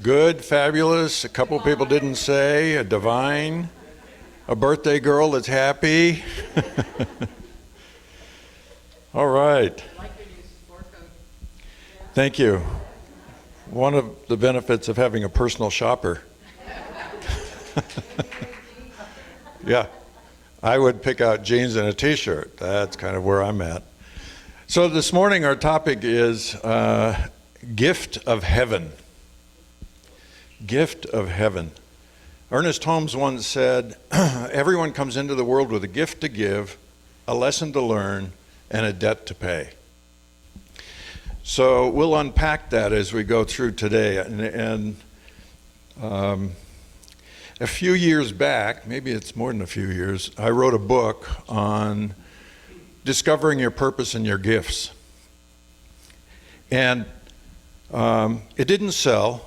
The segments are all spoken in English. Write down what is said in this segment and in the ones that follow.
Good, fabulous. A couple people didn't say. A divine. A birthday girl that's happy. All right. Thank you. One of the benefits of having a personal shopper. Yeah. I would pick out jeans and a t-shirt. That's kind of where I'm at. So this morning our topic is gift of heaven. Gift of heaven. Ernest Holmes once said, everyone comes into the world with a gift to give, a lesson to learn, and a debt to pay. So we'll unpack that as we go through today. And a few years back, maybe it's more than a few years, I wrote a book on discovering your purpose and your gifts. And it didn't sell,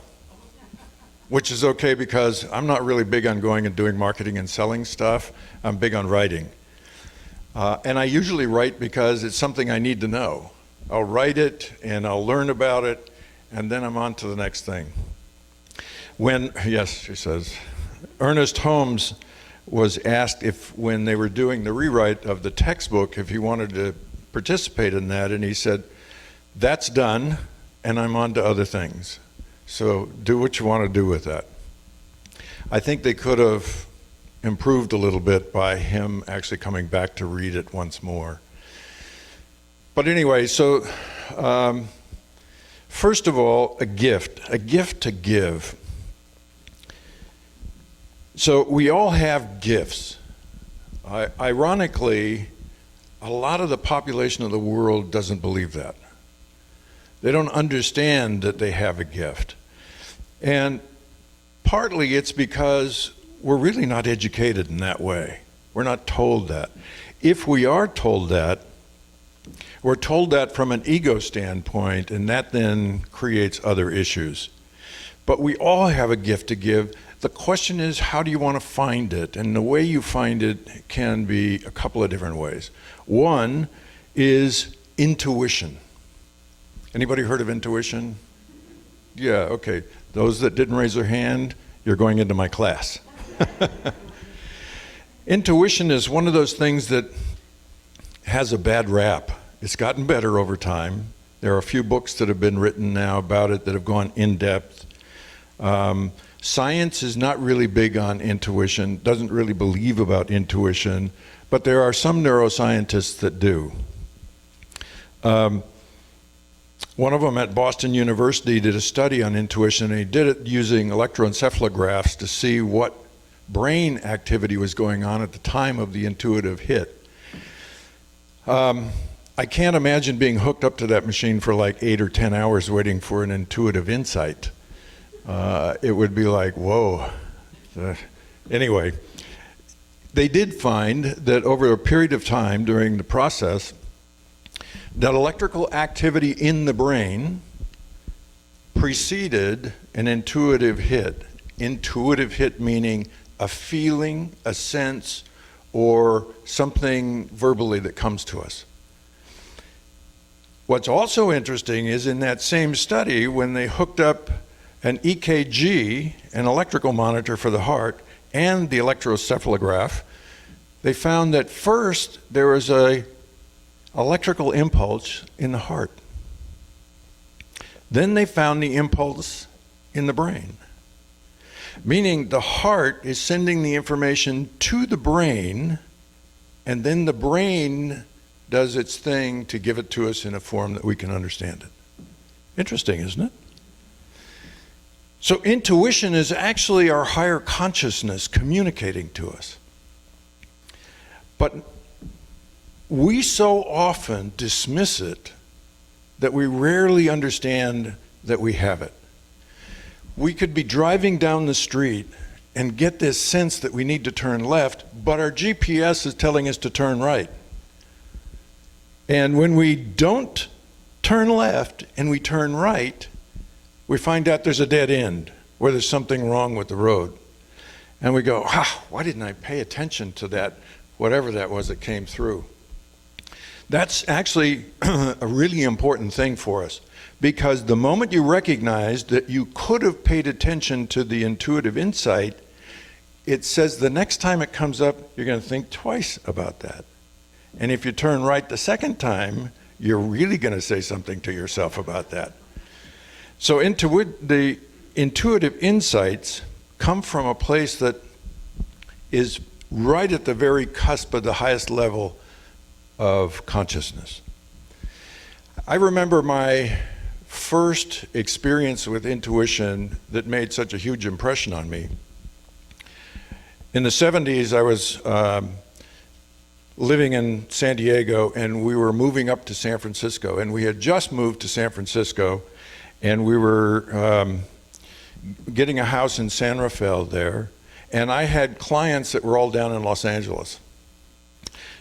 which is okay because I'm not really big on going and doing marketing and selling stuff. I'm big on writing. And I usually write because it's something I need to know. I'll write it and I'll learn about it, and then I'm on to the next thing. Yes, she says, Ernest Holmes was asked if when they were doing the rewrite of the textbook, if he wanted to participate in that, and he said, that's done, and I'm on to other things. So do what you want to do with that. I think they could have improved a little bit by him actually coming back to read it once more. But anyway, so first of all, a gift to give. So we all have gifts. Ironically, a lot of the population of the world doesn't believe that. They don't understand that they have a gift. And partly it's because we're really not educated in that way. We're not told that. If we are told that, we're told that from an ego standpoint, and that then creates other issues. But we all have a gift to give. The question is, how do you want to find it? And the way you find it can be a couple of different ways. One is intuition. Anybody heard of intuition? Yeah, okay. Those that didn't raise their hand, you're going into my class. Intuition is one of those things that has a bad rap. It's gotten better over time. There are a few books that have been written now about it that have gone in depth. Science is not really big on intuition, doesn't really believe about intuition, but there are some neuroscientists that do. One of them at Boston University did a study on intuition, and he did it using electroencephalographs to see what brain activity was going on at the time of the intuitive hit. I can't imagine being hooked up to that machine for like 8 or 10 hours waiting for an intuitive insight. It would be like, whoa. Anyway, they did find that over a period of time during the process, that electrical activity in the brain preceded an intuitive hit. Intuitive hit meaning a feeling, a sense, or something verbally that comes to us. What's also interesting is in that same study, when they hooked up an EKG, an electrical monitor for the heart, and the electroencephalograph, they found that first there was a electrical impulse in the heart. Then they found the impulse in the brain. Meaning the heart is sending the information to the brain, and then the brain does its thing to give it to us in a form that we can understand it. Interesting, isn't it? So intuition is actually our higher consciousness communicating to us. But we so often dismiss it that we rarely understand that we have it. We could be driving down the street and get this sense that we need to turn left, but our GPS is telling us to turn right. And when we don't turn left and we turn right, we find out there's a dead end where there's something wrong with the road. And we go, why didn't I pay attention to that, whatever that was that came through? That's actually a really important thing for us, Because the moment you recognize that you could have paid attention to the intuitive insight, it says the next time it comes up, you're going to think twice about that. And if you turn right the second time, you're really going to say something to yourself about that. So the intuitive insights come from a place that is right at the very cusp of the highest level of consciousness. I remember my first experience with intuition that made such a huge impression on me. In the 70s, I was living in San Diego, and we were moving up to San Francisco, and we had just moved to San Francisco, and we were getting a house in San Rafael there, and I had clients that were all down in Los Angeles.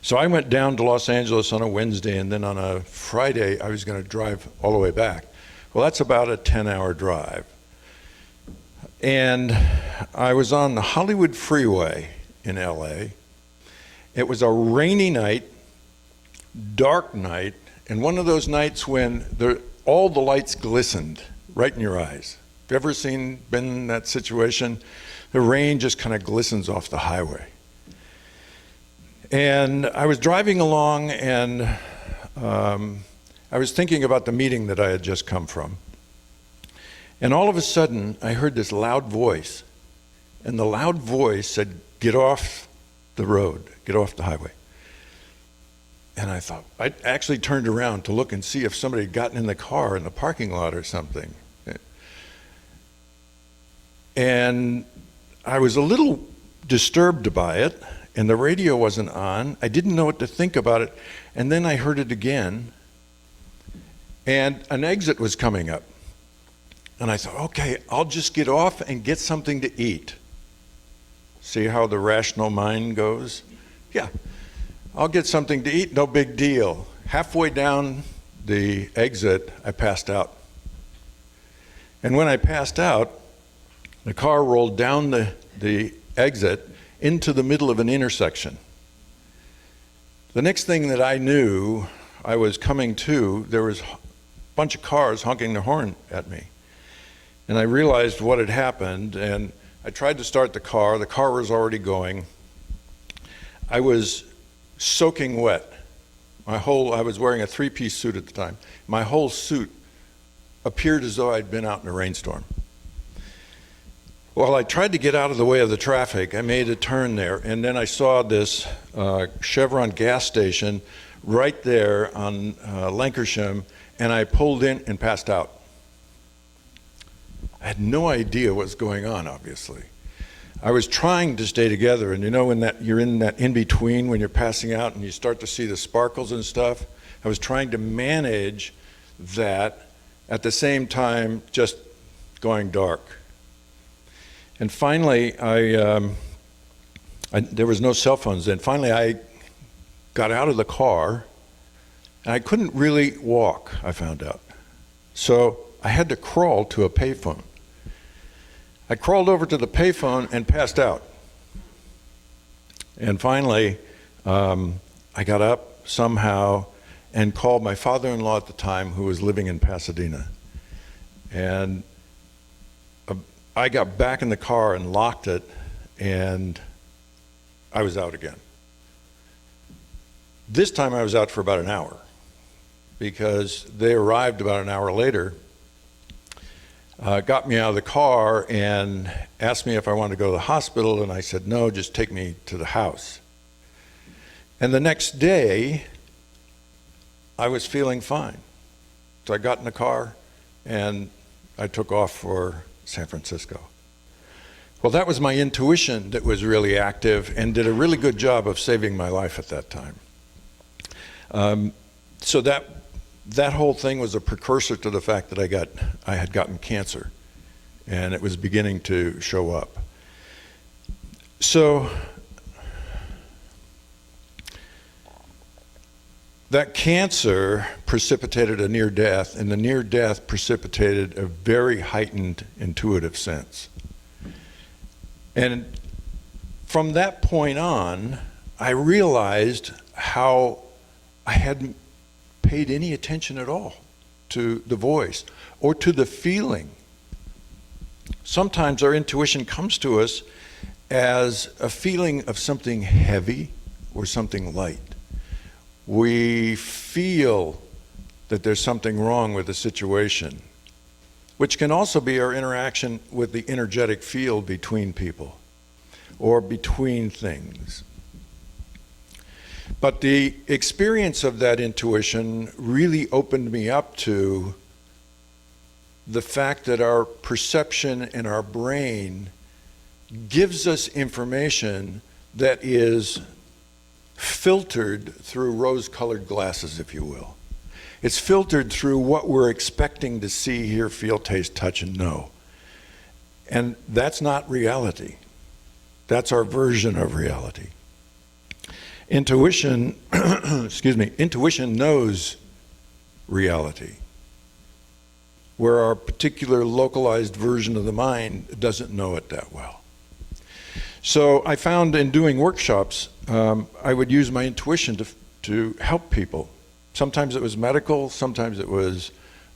So I went down to Los Angeles on a Wednesday, and then on a Friday, I was going to drive all the way back. Well, that's about a 10-hour drive. And I was on the Hollywood Freeway in LA. It was a rainy night, dark night, and one of those nights when all the lights glistened right in your eyes. Have you ever been in that situation? The rain just kind of glistens off the highway. And I was driving along, and I was thinking about the meeting that I had just come from. And all of a sudden, I heard this loud voice. And the loud voice said, "Get off the road, get off the highway." And I thought, I actually turned around to look and see if somebody had gotten in the car in the parking lot or something. And I was a little disturbed by it, and the radio wasn't on. I didn't know what to think about it. And then I heard it again, and an exit was coming up. And I thought, okay, I'll just get off and get something to eat. See how the rational mind goes? Yeah, I'll get something to eat, no big deal. Halfway down the exit, I passed out. And when I passed out, the car rolled down the exit into the middle of an intersection. The next thing that I knew, I was coming to, there was a bunch of cars honking their horn at me. And I realized what had happened, and I tried to start the car. The car was already going. I was soaking wet. I was wearing a three-piece suit at the time. My whole suit appeared as though I'd been out in a rainstorm. Well, I tried to get out of the way of the traffic. I made a turn there, and then I saw this Chevron gas station right there on Lankershim, and I pulled in and passed out. I had no idea what was going on, obviously. I was trying to stay together, and you know when you're in that in-between when you're passing out and you start to see the sparkles and stuff? I was trying to manage that at the same time just going dark. And finally, there was no cell phones then. Finally, I got out of the car, and I couldn't really walk, I found out. So I had to crawl to a payphone. I crawled over to the payphone and passed out. And finally, I got up somehow and called my father-in-law at the time, who was living in Pasadena. And I got back in the car and locked it, and I was out again. This time I was out for about an hour, because they arrived about an hour later, got me out of the car and asked me if I wanted to go to the hospital, and I said, no, just take me to the house. And the next day, I was feeling fine. So I got in the car and I took off for San Francisco. Well, that was my intuition that was really active and did a really good job of saving my life at that time. So that whole thing was a precursor to the fact that I had gotten cancer, and it was beginning to show up. So that cancer precipitated a near death, and the near death precipitated a very heightened intuitive sense. And from that point on, I realized how I hadn't paid any attention at all to the voice or to the feeling. Sometimes our intuition comes to us as a feeling of something heavy or something light. We feel that there's something wrong with the situation, which can also be our interaction with the energetic field between people or between things. But the experience of that intuition really opened me up to the fact that our perception and our brain gives us information that is filtered through rose-colored glasses, if you will. It's filtered through what we're expecting to see, hear, feel, taste, touch, and know. And that's not reality. That's our version of reality. Intuition, intuition knows reality, where our particular localized version of the mind doesn't know it that well. So I found in doing workshops, I would use my intuition to help people. Sometimes it was medical, sometimes it was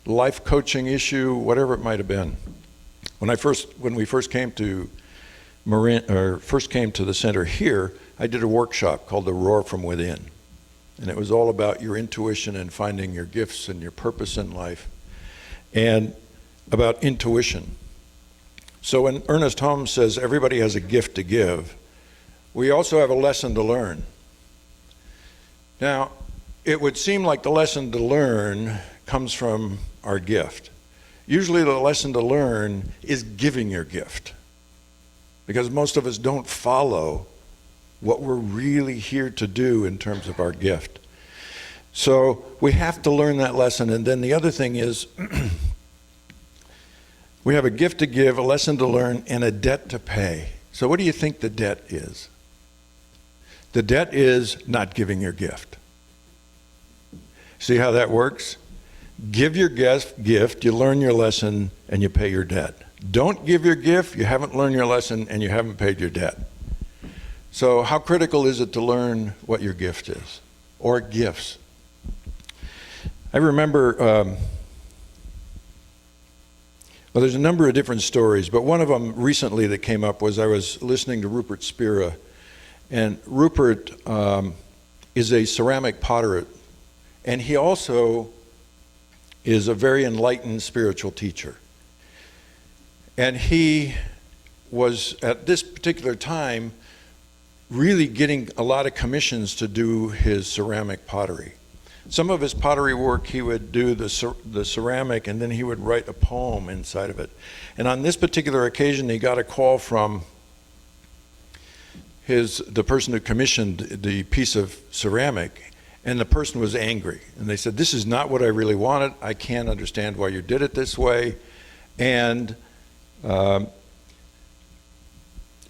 life coaching issue, whatever it might have been. When we first came to the center here, I did a workshop called The Roar from Within. And it was all about your intuition and finding your gifts and your purpose in life, and about intuition. So when Ernest Holmes says everybody has a gift to give, we also have a lesson to learn. Now, it would seem like the lesson to learn comes from our gift. Usually the lesson to learn is giving your gift, because most of us don't follow what we're really here to do in terms of our gift. So we have to learn that lesson. And then the other thing is we have a gift to give, a lesson to learn, and a debt to pay. So what do you think the debt is? The debt is not giving your gift. See how that works? Give your gift, you learn your lesson, and you pay your debt. Don't give your gift, you haven't learned your lesson, and you haven't paid your debt. So how critical is it to learn what your gift is, or gifts? I remember, well, there's a number of different stories, but one of them recently that came up was I was listening to Rupert Spira, and Rupert is a ceramic potter, and he also is a very enlightened spiritual teacher. And he was, at this particular time, really getting a lot of commissions to do his ceramic pottery. Some of his pottery work, he would do the ceramic, and then he would write a poem inside of it. And on this particular occasion, he got a call from the person who commissioned the piece of ceramic, and the person was angry. And they said, "This is not what I really wanted. I can't understand why you did it this way." And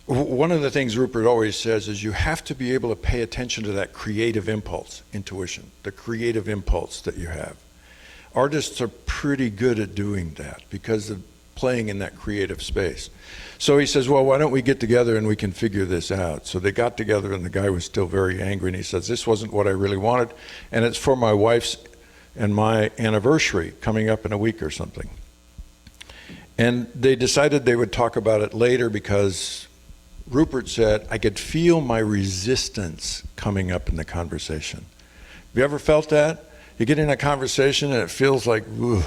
one of the things Rupert always says is you have to be able to pay attention to that creative impulse, intuition, the creative impulse that you have. Artists are pretty good at doing that because of playing in that creative space. So he says, "Well, why don't we get together and we can figure this out?" So they got together, and the guy was still very angry, and he says, "This wasn't what I really wanted, and it's for my wife's and my anniversary coming up in a week or something." And they decided they would talk about it later because Rupert said, "I could feel my resistance coming up in the conversation." Have you ever felt that? You get in a conversation and it feels like, ugh,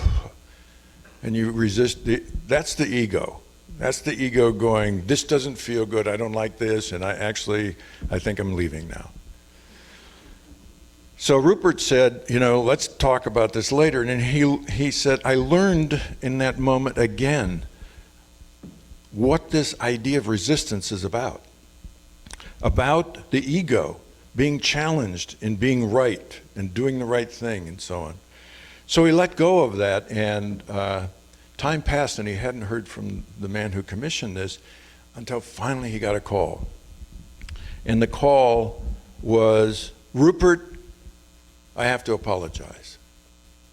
and you resist. That's the ego. That's the ego going, "This doesn't feel good, I don't like this, and I think I'm leaving now." So Rupert said, "Let's talk about this later." And then he said, "I learned in that moment again what this idea of resistance is about the ego being challenged in being right and doing the right thing and so on." So he let go of that, and time passed, and he hadn't heard from the man who commissioned this until finally he got a call. And the call was, "Rupert, I have to apologize."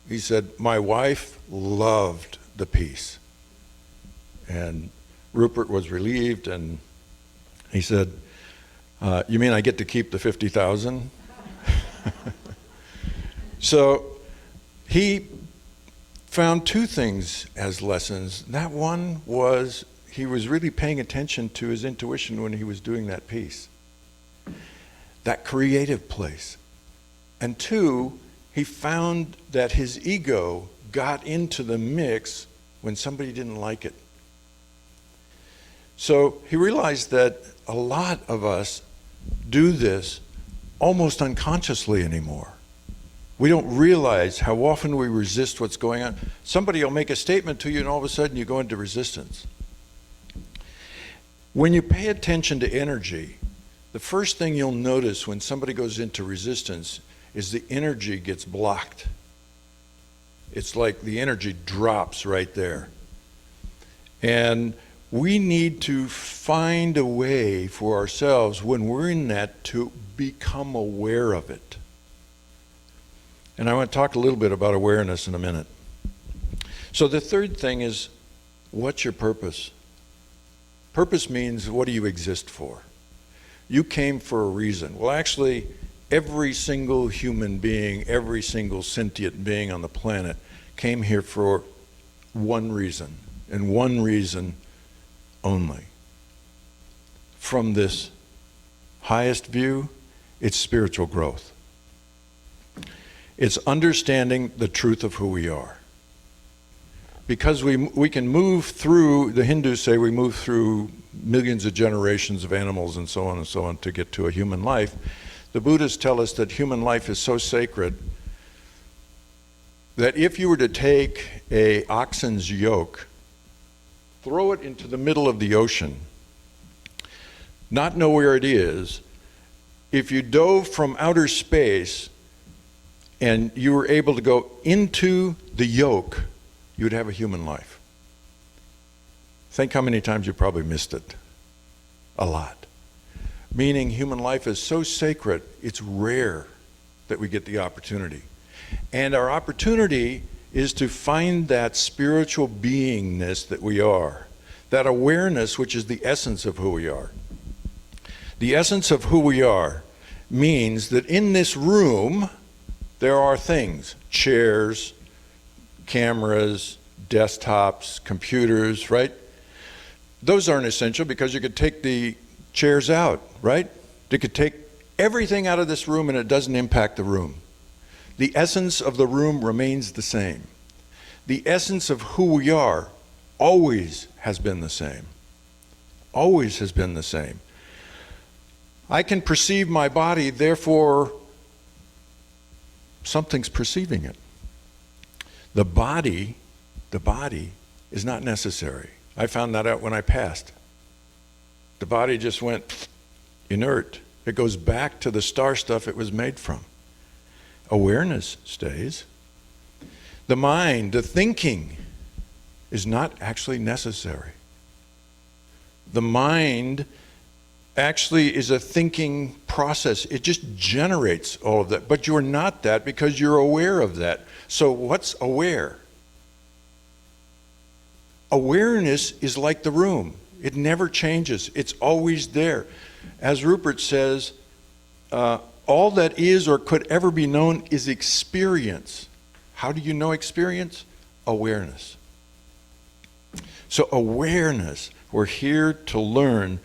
He said, "My wife loved the piece." And Rupert was relieved, and he said, "You mean I get to keep the 50,000?" So he found two things as lessons. That one was he was really paying attention to his intuition when he was doing that piece, that creative place. And two, he found that his ego got into the mix when somebody didn't like it. So he realized that a lot of us do this almost unconsciously anymore. We don't realize how often we resist what's going on. Somebody will make a statement to you and all of a sudden you go into resistance. When you pay attention to energy, the first thing you'll notice when somebody goes into resistance is the energy gets blocked. It's like the energy drops right there. And we need to find a way for ourselves when we're in that to become aware of it. And I want to talk a little bit about awareness in a minute. So the third thing is, what's your purpose? Purpose means, what do you exist for? You came for a reason. Well, actually, every single human being, every single sentient being on the planet came here for one reason, and one reason only. From this highest view, it's spiritual growth. It's understanding the truth of who we are. Because we can move through, the Hindus say we move through millions of generations of animals and so on to get to a human life. The Buddhists tell us that human life is so sacred that if you were to take an oxen's yoke, throw it into the middle of the ocean, not know where it is, if you dove from outer space and you were able to go into the yoke, you'd have a human life. Think how many times you probably missed it. A lot. Meaning human life is so sacred, it's rare that we get the opportunity. And our opportunity is to find that spiritual beingness that we are, that awareness which is the essence of who we are. The essence of who we are means that in this room, there are things, chairs, cameras, desktops, computers, right? Those aren't essential because you could take the chairs out, right? You could take everything out of this room and it doesn't impact the room. The essence of the room remains the same. The essence of who we are always has been the same. Always has been the same. I can perceive my body, therefore something's perceiving it. The body is not necessary. I found that out when I passed. The body just went inert. It goes back to the star stuff it was made from. Awareness stays. The mind, the thinking, is not actually necessary. The mind actually is a thinking process. It just generates all of that. But you're not that because you're aware of that. So what's aware? Awareness is like the room. It never changes. It's always there. As Rupert says, all that is or could ever be known is experience. How do you know experience? Awareness. So awareness, we're here to learn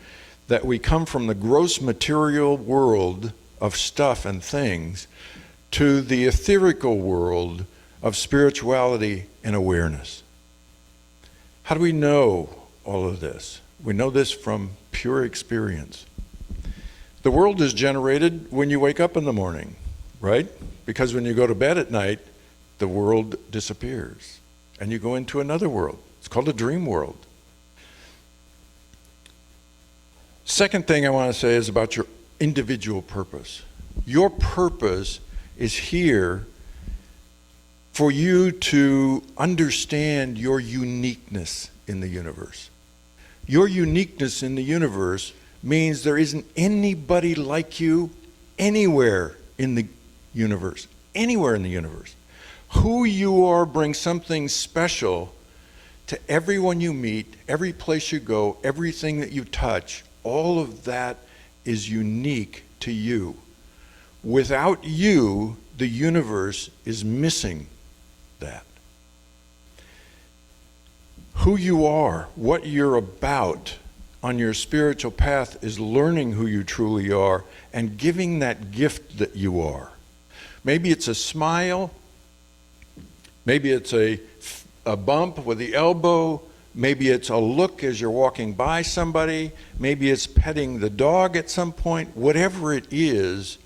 that we come from the gross material world of stuff and things to the etherical world of spirituality and awareness. How do we know all of this? We know this from pure experience. The world is generated when you wake up in the morning, right? Because when you go to bed at night, the world disappears and you go into another world. It's called a dream world. Second thing I want to say is about your individual purpose. Your purpose is here for you to understand your uniqueness in the universe. Your uniqueness in the universe means there isn't anybody like you anywhere in the universe. Anywhere in the universe. Who you are brings something special to everyone you meet, every place you go, everything that you touch. All of that is unique to you. Without you, the universe is missing that. Who you are, what you're about on your spiritual path is learning who you truly are and giving that gift that you are. Maybe it's a smile, maybe it's a bump with the elbow, maybe it's a look as you're walking by somebody, maybe it's petting the dog at some point. Whatever it is,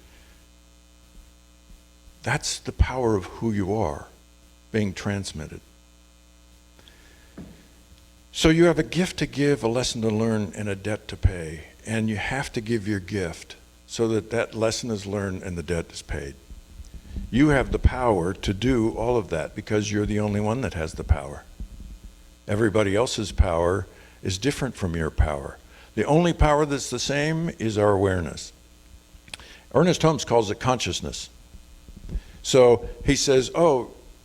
that's the power of who you are being transmitted. So you have a gift to give, a lesson to learn, and a debt to pay. And you have to give your gift so that that lesson is learned and the debt is paid. You have the power to do all of that because you're the only one that has the power. Everybody else's power is different from your power. The only power that's the same is our awareness. Ernest Holmes calls it consciousness. So he says,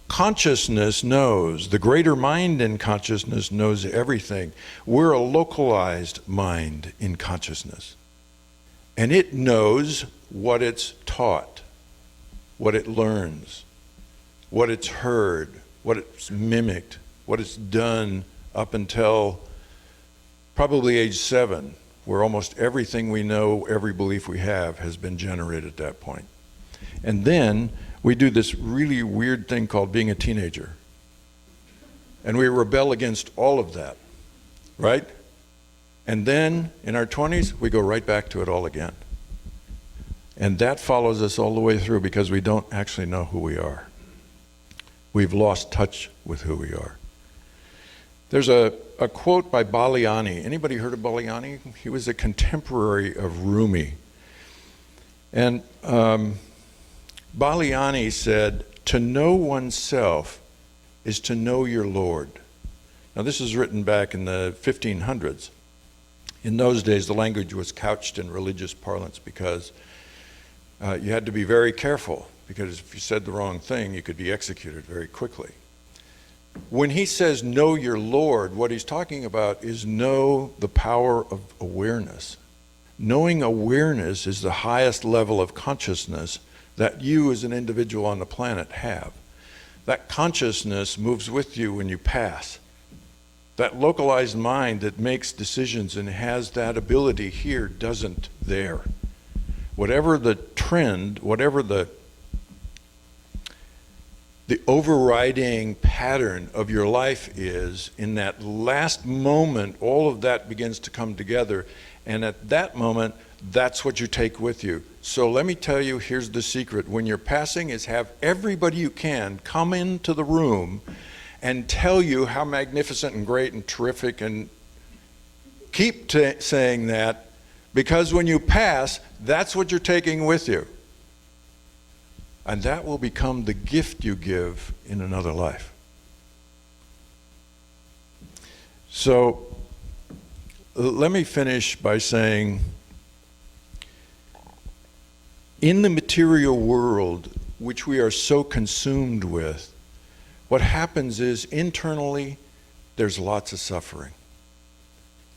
consciousness knows. The greater mind in consciousness knows everything. We're a localized mind in consciousness. And it knows what it's taught, what it learns, what it's heard, what it's mimicked, what it's done up until probably age 7, where almost everything we know, every belief we have has been generated at that point. And then we do this really weird thing called being a teenager. And we rebel against all of that, right? And then in our 20s, we go right back to it all again. And that follows us all the way through because we don't actually know who we are. We've lost touch with who we are. There's a quote by Baliani. Anybody heard of Baliani? He was a contemporary of Rumi. And Baliani said, "To know oneself is to know your Lord." Now this is written back in the 1500s. In those days, the language was couched in religious parlance because you had to be very careful, because if you said the wrong thing, you could be executed very quickly. When he says know your Lord, what he's talking about is know the power of awareness. Knowing awareness is the highest level of consciousness that you as an individual on the planet have. That consciousness moves with you when you pass. That localized mind that makes decisions and has that ability here doesn't there. Whatever the trend, whatever the overriding pattern of your life is, in that last moment, all of that begins to come together. And at that moment, that's what you take with you. So let me tell you, here's the secret. When you're passing is have everybody you can come into the room and tell you how magnificent and great and terrific, and keep saying that, because when you pass, that's what you're taking with you. And that will become the gift you give in another life. So let me finish by saying, in the material world, which we are so consumed with, what happens is internally, there's lots of suffering.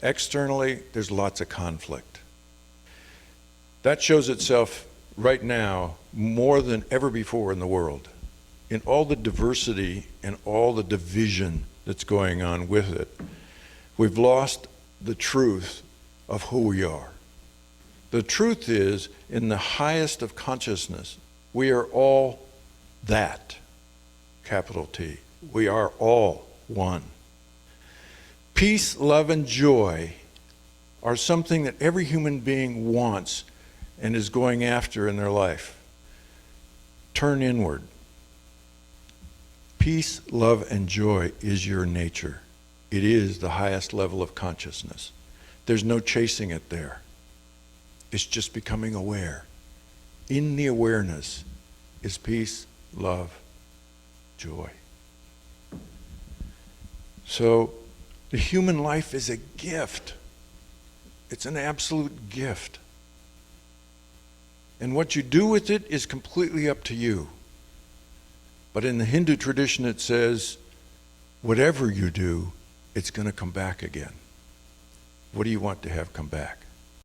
Externally, there's lots of conflict. That shows itself right now more than ever before in the world, in all the diversity and all the division that's going on with it. We've lost the truth of who we are. The truth is, in the highest of consciousness, we are all that, capital T. We are all one. Peace, love, and joy are something that every human being wants and is going after in their life. Turn inward. Peace, love, and joy is your nature. It is the highest level of consciousness. There's no chasing it there. It's just becoming aware. In the awareness is peace, love, joy. So the human life is a gift. It's an absolute gift. And what you do with it is completely up to you. But in the Hindu tradition it says, whatever you do, it's going to come back again. What do you want to have come back?